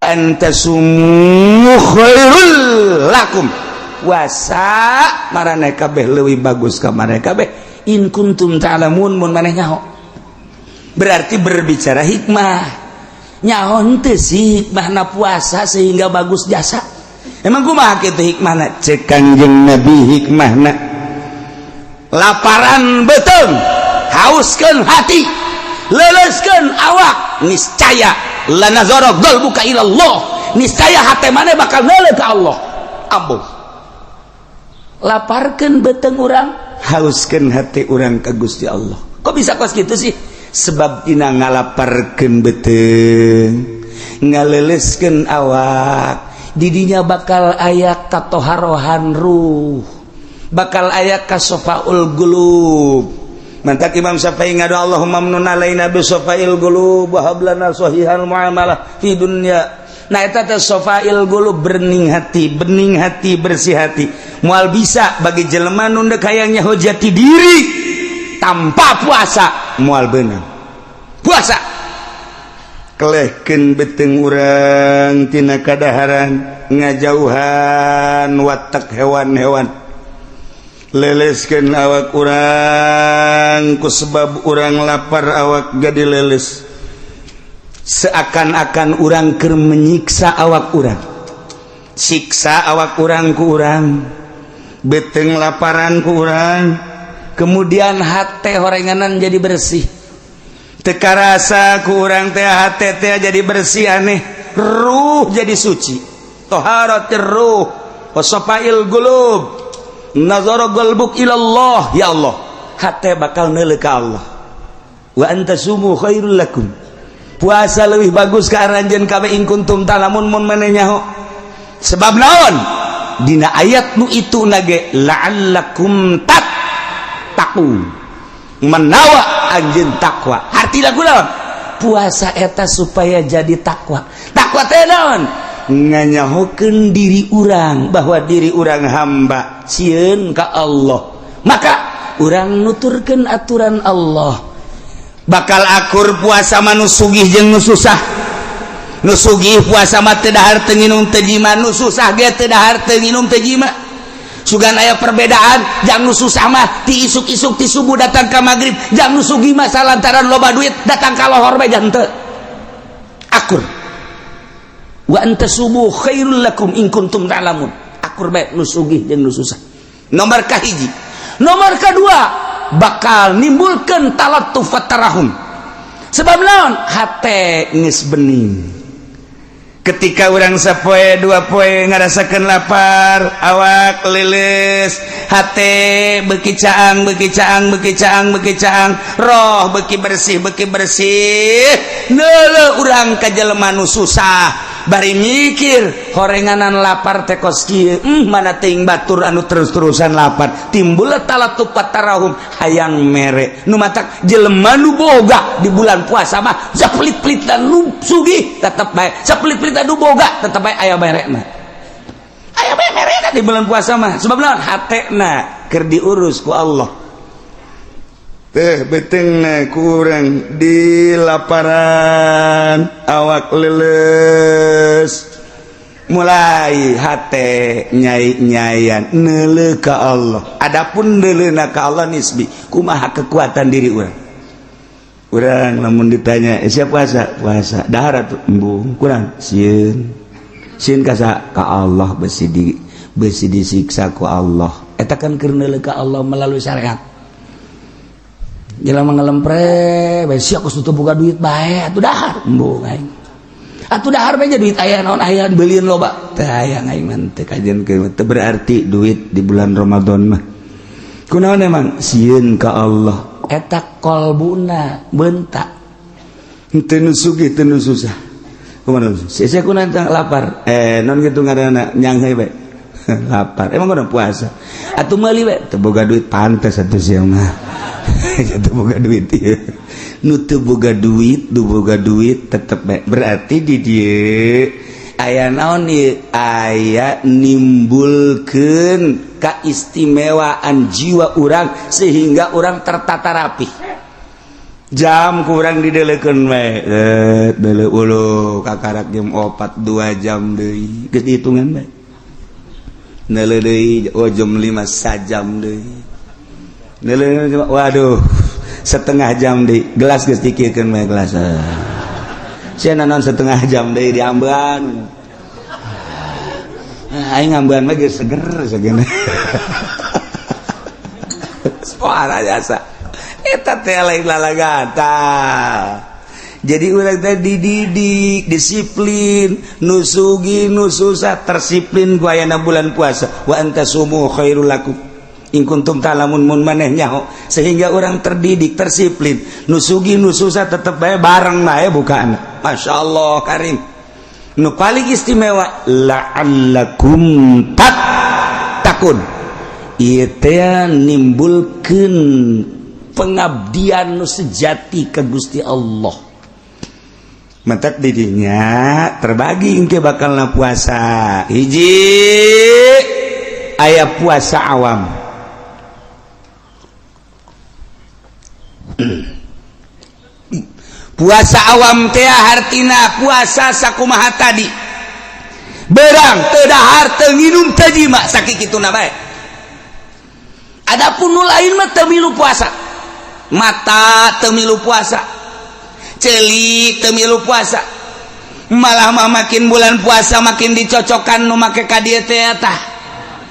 antasumu khairul lakum puasa maraneh kabeh leuwih bagus ka maraneh kabeh in kuntum ta'lamun mun maneh nyaho berarti berbicara hikmah nyaho henteu sih hikmahna puasa sehingga bagus jasa emang kumaha kitu hikmahna cek Kangjeng Nabi hikmahna laparan beuteung hauskeun hati leleskeun awak niscaya lanazara qalbuka ila Allah niscaya hate maneh bakal neuleuh ka Allah ambuh laparkeun beuteung urang hauskeun hati urang ka Gusti Allah kok bisa kos kitu sih sebab dina ngalaparkeun beuteung ngaleleskeun awak didinya bakal aya katoharohan ruh bakal aya kasofaul qulub mantak Imam Syafi'i ngadu Allahumma mnun alaina bi sofail qulub wa hablana sahihal muamalah fi dunya nah eta teh sofail qulub bening hati bersih hati moal bisa bagi jelema nu deuk hayang nyaho jati diri tanpa puasa moal beunang puasa kelehkeun beuteung urang tina kadaharan ngajauhan watak hewan-hewan leleskeun awak urang ku sebab urang lapar awak jadi leles seakan-akan urang keur menyiksa awak urang siksa awak urang ku urang beuteung laparan ku urang kemudian hate horenganan jadi bersih teu karasa ku urang teh hate teh jadi bersih aneh ruh jadi suci taharat ruh wasafail qulub nazara qalbuk ilallah ya Allah hate bakal neuleuh ka Allah wa antasumu khairul lakum puasa leuwih bagus ka aranjeun kabeh in kuntum ta'lamun mun maneh nyaho sebab naon dina ayat nu itu nage la'allakum tattaqun menawa anjeun takwa arti lagu naon puasa eta supaya jadi takwa teh naon nganyahokeun diri urang bahwa diri urang hamba sieun ka Allah maka urang nuturkeun aturan Allah bakal akur puasa manu sugih jeung nu susah nu sugih puasa mah teu dahar teu nginum teu jima nu susah ge teu dahar teu nginum teu jima sugan aya perbedaan jang nu susah mah ti isuk-isuk ti subuh datang ka magrib jang nu sugih mah salantaran loba duit datang ka lohor bae jang teu akur wa antasubu khairul lakum in kuntum ta'lamun akur bae nu sugih jeung nu susah nomor kahiji nomor kedua bakal nimbulkeun talattuf tarahum sebab naon hate geus bening ketika urang sapoe dua poe ngarasakeun lapar awak leles hate beuki caang roh beuki bersih neuleuh urang ka jelema nu susah bari mikir horenganan lapar teh kos kieu mana teuing batur anu terus-terusan lapar timbul talattuf tarahum hayang mere nu matak jelema nu boga di bulan puasa mah sapelit-pelit dan nu sugih tetep bae sapelit-pelit anu boga tetep bae aya merena di bulan puasa mah sebab naon hatena keur diurus ku Allah teh beteungna ku urang di laparan awak leles mulai hate nyai-nyaian neuleuh ka Allah adapun neuleuhna ka Allah nisbi kumaha kekuatan diri urang lamun ditanya siapa puasa dahar atuh embung kurang sieun ka Allah besi disiksa ku Allah eta kan keur neuleuh ka Allah melalui syariat jelema ngalempre bae sia kos teu boga duit bae atuh dahar embung aing atuh dahar bae duit aya naon aya beulieun loba teu aya aing mah teu kajenkeun teu berarti duit di bulan Ramadan mah kunaon emang sieun ka Allah eta qalbuna beuntak teu nu sugih teu nu susah kumaha sia kunaon lapar non kitu ngaranna nyang heui bae lapar emang kunaon puasa atuh meuli bae teu boga duit pantes atuh sia mah teu boga duit ieu nu teu boga duit tetep bae berarti di dieu aya naon ieu aya nimbulkeun kaistimewaan jiwa urang sehingga urang tertata rapih jam kurang didelekeun we deuleu ulu kakarak jam 4 2 jam deui geus dihitungan we neuleuh deui jam 5 sajam deui neuleuh waduh setengah jam deui gelas geus dikikeun we gelas sia naon setengah jam deui diambean aing ngambean mah geus seger sagena suara jasa eta teh lain lalagata. Jadi urang teh dididik, disiplin, nusugi, nususah, tersiplin ku ayana bulan puasa. Wa antasumu khairul lakum in kuntum ta'lamun mun maneh nyaho. Sehingga orang terdidik, tersiplin, nusugi, nususah tetep bae bareng bae bukaan. Masyaallah karim. Nu paling istimewa la'allakum takun. Ieu teh nimbulkeun pengabdian nu sejati ke Gusti Allah. Mentek didinya terbagi engke bakalna puasa. Hiji aya puasa awam. Puasa awam teh hartina puasa sakumaha tadi. Berang teu dahar teu nginum teu jima sakikituna bae. Adapun nu lain mah teu milu puasa. Mata teu milu puasa, celik teu milu puasa, malah mah makin bulan puasa makin dicocokan nu make ka dieu teh tah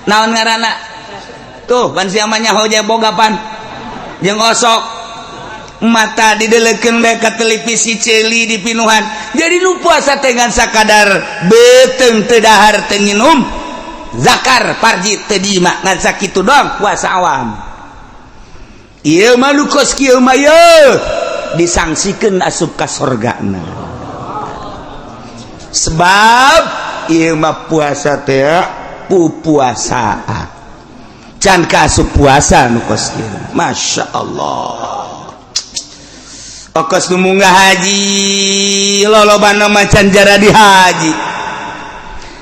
naon ngaranna tuh ban sia mah nyaho je bogapan jeung osok mata didelekeun bae ka televisi celi di pinuhan jadi nu puasa teh ngan sakadar beuteung teu dahar teu nginum zakar parji teu dima ngan sakitu doang puasa awam. Ieu mah nu kos kieu mah disangsikeun asup ka sorgana. Sebab ieu mah puasa teh pupuasaan. Can ka asup puasa nu kos kieu. Masyaallah. Okos nu munggah haji lolobana macan jara di haji.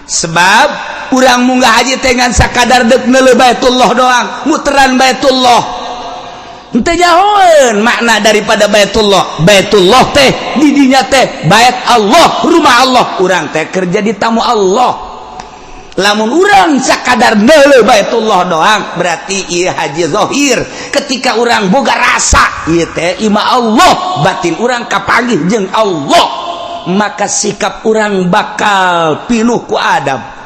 Sebab urang munggah haji teh ngan sakadar deuk neuleuh Baitullah doang, muteran Baitullah. Henteu nyahoeun makna daripada Baitullah. Baitullah teh didinya teh bait Allah, rumah Allah. Urang teh kerja di tamu Allah. Lamun urang sakadar neuleuh Baitullah doang, berarti ieu haji zahir. Ketika urang boga rasa ieu teh ima Allah, batin urang kapanggih jeung Allah, maka sikap urang bakal pinuh ku adab.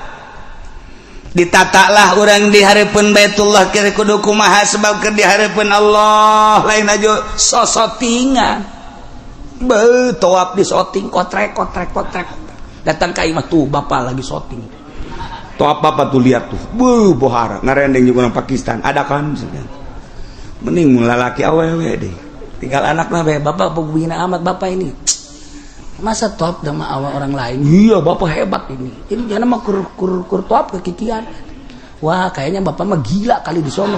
Ditatalah orang di hareupeun Baitullah kira kudu kumaha sebab keur di hareupeun Allah lain aja sosotingan beuh toap di soting kotrek datang ka imah tuh bapak lagi soting toap bapak tuh lihat tuh beuh bohara ngarendeng jeung urang Pakistan ada kan mending mun lalaki awewe deh tinggal anak mah bae bapak pembina amat bapak ini masa top sama awal orang lain iya bapak hebat ini jangan mah kur top kekikian wah kayaknya bapak mah gila kali di sono